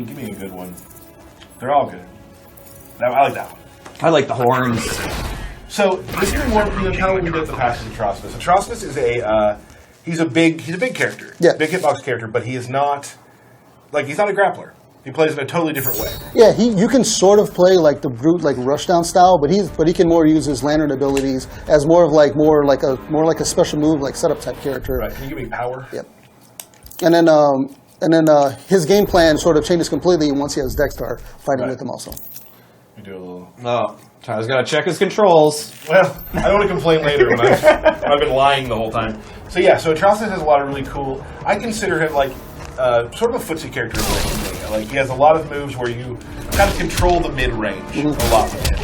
Give me a good one. They're all good. I like that one. I like the horns. So this is more kind of what we did at the past with Atrocitus. Atrocitus is he's a big character. Yeah. Big hitbox character, but he is not he's not a grappler. He plays in a totally different way. Yeah, you can sort of play like the brute, like rushdown style, but he can more use his lantern abilities as more like a special move, like setup type character. Right. Can you give me power? Yep. And then his game plan sort of changes completely once he has Dexter fighting with him also. You do a little. Oh, Tyler's got to check his controls. Well, I don't want to complain later when I've been lying the whole time. So yeah, Atrocitus has a lot of really cool. I consider him like sort of a footsie character in a way for me. Like he has a lot of moves where you kind of control the mid range a lot with him.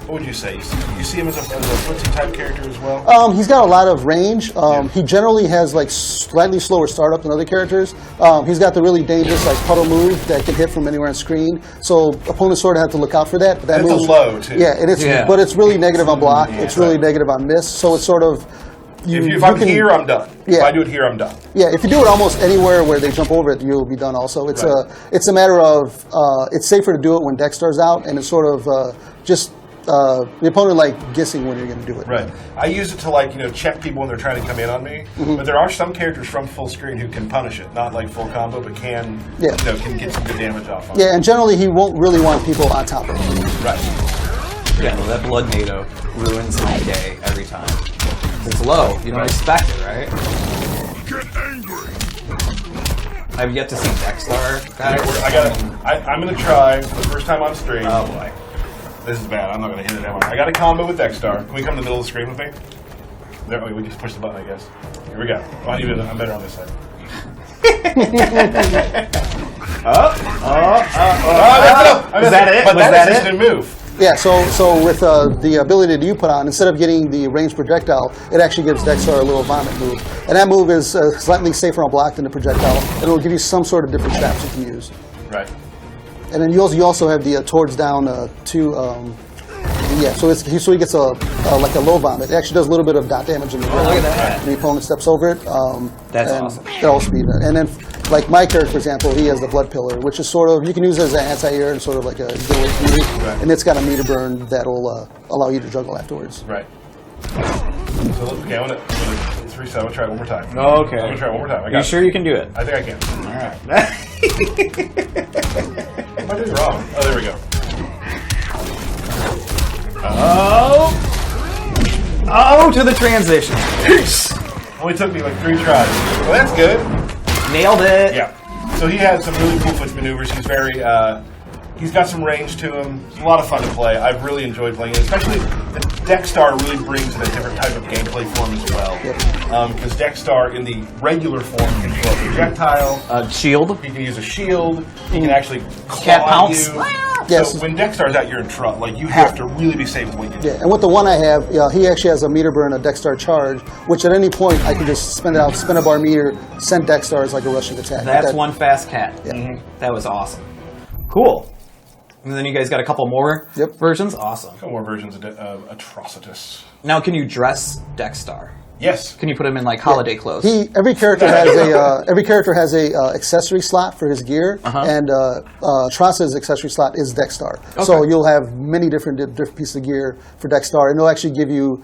What would you say? You see him as a footsie type character as well? He's got a lot of range. He generally has like slightly slower startup than other characters. He's got the really dangerous like puddle move that can hit from anywhere on screen. So opponents sort of have to look out for that. But that it's a low too. Yeah, but it's really negative on block. Yeah, it's really negative on miss. So it's sort of. If I'm here, I'm done. Yeah. If I do it here, I'm done. Yeah, if you do it almost anywhere where they jump over it, you'll be done also. It's a matter of, it's safer to do it when Dexter's out, and it's sort of just the opponent guessing when you're going to do it. Right. I use it to check people when they're trying to come in on me. But there are some characters from full screen who can punish it, not like full combo, but can get some good damage off on it. Yeah, and generally he won't really want people on top of him. Right. Yeah, well, that blood NATO ruins my day every time. It's low. You don't expect it, right? Get angry. I've yet to see Dexter. I'm gonna try for the first time on stream. Oh boy. This is bad. I'm not gonna hit it that one. I got a combo with Dexter. Can we come to the middle of the screen with me? There. We just push the button, I guess. Here we go. Oh, I'm better on this side. Was that it? But Was that that is it? instant move. Yeah, so with the ability that you put on, instead of getting the ranged projectile, it actually gives Dexter a little vomit move. And that move is slightly safer on block than the projectile. It will give you some sort of different traps you can use. Right. And then you also have the towards down so he gets a low vomit. It actually does a little bit of dot damage in the ground. Look at that. When the opponent steps over it. That's awesome. That'll also be there. And then, like my character, for example, he has the blood pillar, which is sort of, you can use it as an anti-air and sort of like a giveaway move. Right. And it's got a meter burn that'll allow you to juggle afterwards. Right. So okay, let's reset. I'm gonna try it one more time. Okay. I'm gonna try it one more time. Are you sure you can do it? I think I can. All right. Am I doing wrong? Oh, there we go. Oh, to the transition. Only took me like 3 tries. Well, that's good. Nailed it. Yeah. So he has some really cool switch maneuvers. He's very, he's got some range to him. It's a lot of fun to play. I've really enjoyed playing it. Especially the Dexter really brings in a different type of gameplay form as well. Because Dexter in the regular form can throw a projectile. Shield. He can use a shield. He can actually Cat claw pounce. you. Yes. So when Dexter's out, you're in trouble. Like, you have to really be safe with what you do. Yeah, and with the one I have, he actually has a meter burn, a Dexter charge, which at any point I can just spin it out, spin a bar meter, send Dexter as like a rushing attack. That's one fast cat. Yeah. That was awesome. Cool. And then you guys got a couple more versions? Awesome. A couple more versions of Atrocitus. Now, can you dress Dexter? Yes. Can you put him in like holiday clothes? Every character has a accessory slot for his gear, and Atrocitus' accessory slot is Dexter. Okay. So you'll have many different pieces of gear for Dexter, and they'll actually give you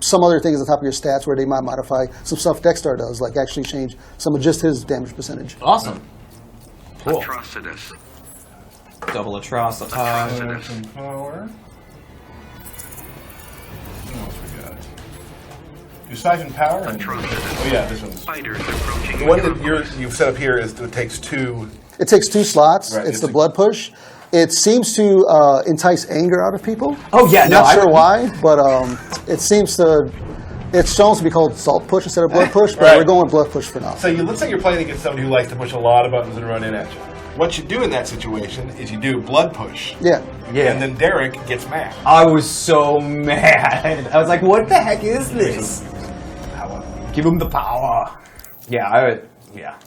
some other things on top of your stats where they might modify some stuff Dexter does, like actually change some of just his damage percentage. Awesome. Cool. Atrocitus. Double Atrocitus. Power. What else we got? You siphon power. And, oh yeah, this one's. Fighters approaching. The one that you've set up here is it takes 2. It takes 2 slots. Right, it's the blood push. It seems to entice anger out of people. Oh yeah, Not sure why, but it seems to. It's shown to be called salt push instead of blood push, but we're going blood push for now. So let's say you're playing against somebody who likes to push a lot of buttons and run in at you. What you do in that situation is you do blood push. Yeah. And then Derek gets mad. I was so mad. I was like, what the heck is this? Give him the power. Yeah,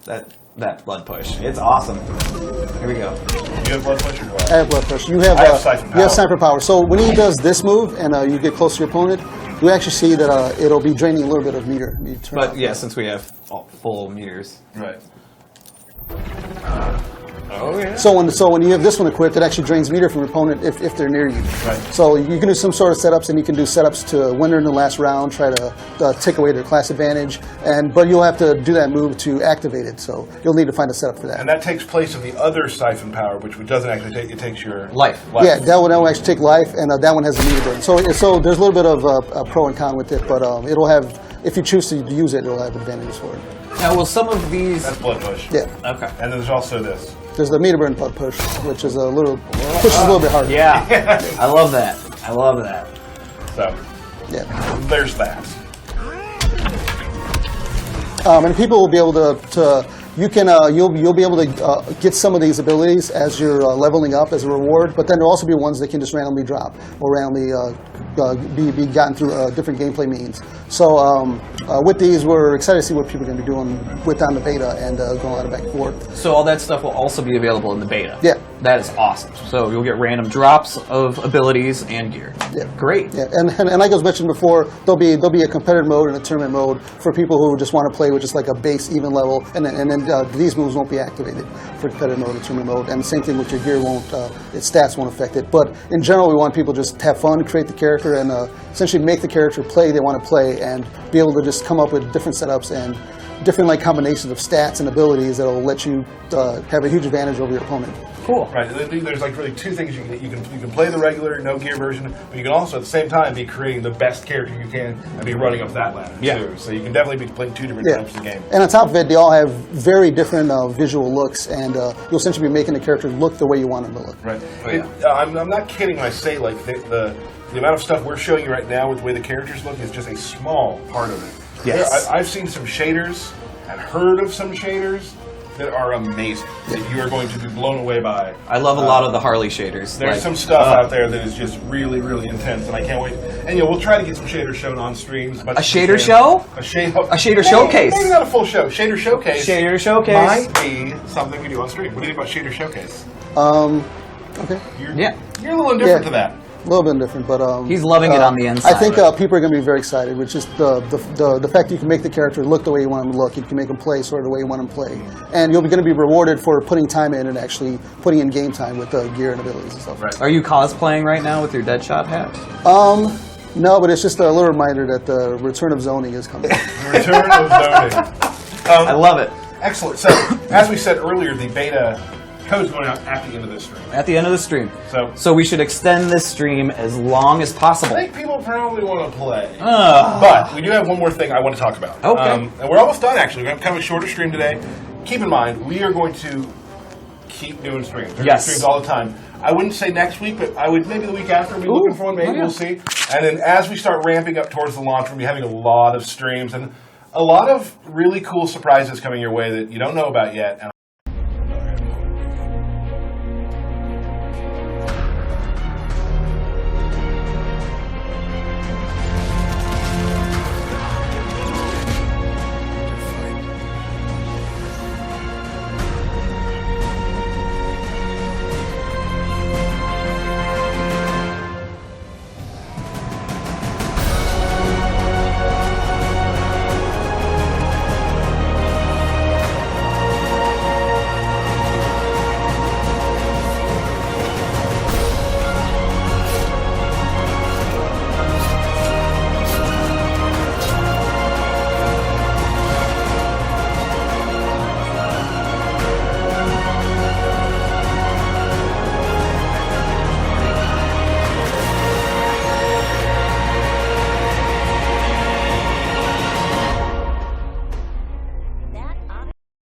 that blood push. It's awesome. Here we go. You have blood push or do I? I have blood push. You have I have siphon power. You have siphon power. So when he does this move and you get close to your opponent, you actually see that it'll be draining a little bit of meter. But yeah, since we have full meters. Right. Oh yeah. So when you have this one equipped, it actually drains meter from your opponent if they're near you. Right. So you can do some sort of setups, and you can do setups to win in the last round, try to take away their class advantage, but you'll have to do that move to activate it. So you'll need to find a setup for that. And that takes place of the other siphon power, which doesn't actually take. It takes your Life. Yeah, that one will actually take life, and that one has a meter burn. So there's a little bit of a pro and con with it, but it'll have, if you choose to use it, it'll have advantages for it. Now, will some of these? That's blood push. Yeah. Okay. And then there's also this. There's the meter burn push, which is a little bit harder. Yeah. I love that. I love that. So Yeah. there's that. And people will be able to you can you'll be able to get some of these abilities as you're leveling up as a reward, but then there'll also be ones that can just randomly drop or randomly be gotten through different gameplay means. So with these, we're excited to see what people are going to be doing on the beta and going a lot of back and forth. So all that stuff will also be available in the beta. Yeah. That is awesome. So you'll get random drops of abilities and gear. Yeah. Great. Yeah, and like I was mentioned before, there'll be a competitive mode and a tournament mode for people who just want to play with just like a base even level, and then these moves won't be activated for competitive mode and tournament mode. And the same thing with your gear its stats won't affect it. But in general, we want people to just have fun, create the character, and essentially make the character play they want to play, and be able to just come up with different setups and different like combinations of stats and abilities that'll let you have a huge advantage over your opponent. Cool. Right. There's like really two things you can play the regular no gear version, but you can also at the same time be creating the best character you can and be running up that ladder too. So you can definitely be playing two different types of game. And on top of it, they all have very different visual looks, and you'll essentially be making the character look the way you want them to look. Right. Oh, yeah. I'm not kidding when I say like the amount of stuff we're showing you right now with the way the characters look is just a small part of it. Yes. I've seen some shaders and heard of some shaders that are amazing, that you are going to be blown away by. I love a lot of the Harley shaders. There's some stuff out there that is just really, really intense, and I can't wait. And we'll try to get some shaders shown on stream. As much A as we shader can. show? A shader showcase. Maybe not a full show. Shader showcase. Shader showcase. Might be something we do on stream. What do you think about shader showcase? Okay. You're Yeah. a little indifferent to that. A little bit different, but He's loving it on the inside. I think people are going to be very excited, which is the fact that you can make the character look the way you want him to look. You can make him play sort of the way you want him to play, and you'll be going to be rewarded for putting time in and actually putting in game time with gear and abilities and stuff. Right. Are you cosplaying right now with your Deadshot hat? No, but it's just a little reminder that the return of zoning is coming. The return of zoning. I love it. Excellent. So, as we said earlier, the beta code's going out at the end of this stream. At the end of the stream. So we should extend this stream as long as possible. I think people probably want to play. But we do have one more thing I want to talk about. Okay. And we're almost done, actually. We're going to have kind of a shorter stream today. Keep in mind, we are going to keep doing streams. We're doing streams all the time. I wouldn't say next week, but I would maybe the week after. We'll be looking for one. Maybe we'll see. And then as we start ramping up towards the launch, we'll be having a lot of streams and a lot of really cool surprises coming your way that you don't know about yet. And